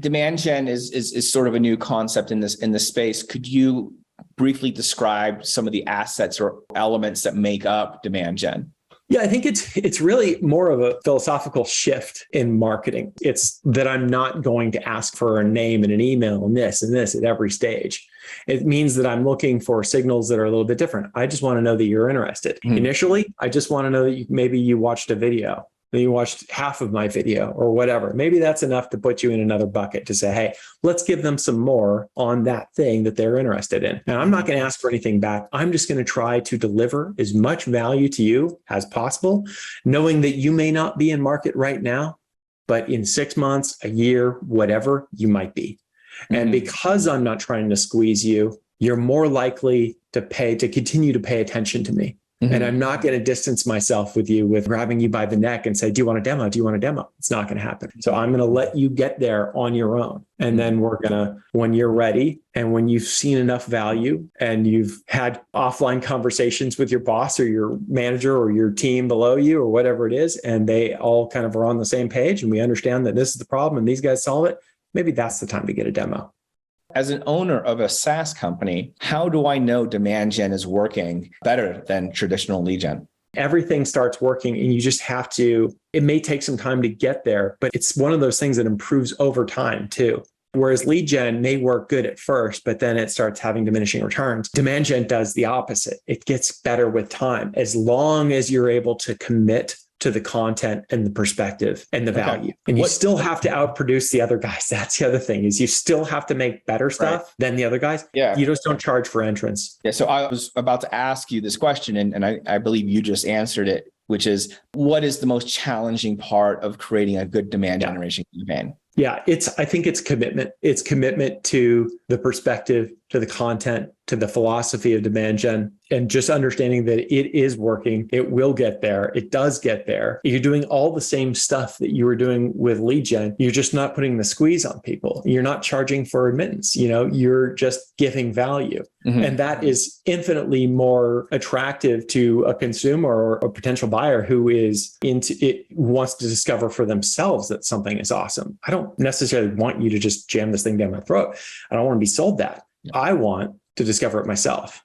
demand gen is sort of a new concept in this space. Could you briefly describe some of the assets or elements that make up demand gen? Yeah, I think it's really more of a philosophical shift in marketing. It's that I'm not going to ask for a name and an email and this at every stage. It means that I'm looking for signals that are a little bit different. I just want to know that you're interested. Initially, I just want to know that maybe you watched a video, that you watched half of my video or whatever. Maybe that's enough to put you in another bucket to say, hey, let's give them some more on that thing that they're interested in. And I'm not going to ask for anything back. I'm just going to try to deliver as much value to you as possible, knowing that you may not be in market right now, but in 6 months, a year, whatever, you might be. And because I'm not trying to squeeze you, you're more likely to continue to pay attention to me. And I'm not going to distance myself with you with grabbing you by the neck and say, do you want a demo? Do you want a demo? It's not going to happen. So I'm going to let you get there on your own. And then we're going to, when you're ready and when you've seen enough value and you've had offline conversations with your boss or your manager or your team below you or whatever it is, and they all kind of are on the same page and we understand that this is the problem and these guys solve it, maybe that's the time to get a demo. As an owner of a SaaS company, how do I know demand gen is working better than traditional lead gen? Everything starts working and you just have to, it may take some time to get there, but it's one of those things that improves over time too. Whereas lead gen may work good at first, but then it starts having diminishing returns. Demand gen does the opposite. It gets better with time as long as you're able to commit to the content and the perspective and the value. And you still have to outproduce the other guys. That's the other thing is you still have to make better stuff than the other guys. Yeah. You just don't charge for entrance. Yeah. So I was about to ask you this question and I believe you just answered it, which is what is the most challenging part of creating a good demand generation campaign? Yeah, I think it's commitment. It's commitment to the perspective, to the content, to the philosophy of demand gen, and just understanding that it is working. It will get there. It does get there. You're doing all the same stuff that you were doing with lead gen. You're just not putting the squeeze on people. You're not charging for admittance. You're just giving value. And that is infinitely more attractive to a consumer or a potential buyer who is into it, wants to discover for themselves that something is awesome. I don't necessarily want you to just jam this thing down my throat. I don't want to be sold that. I want to discover it myself.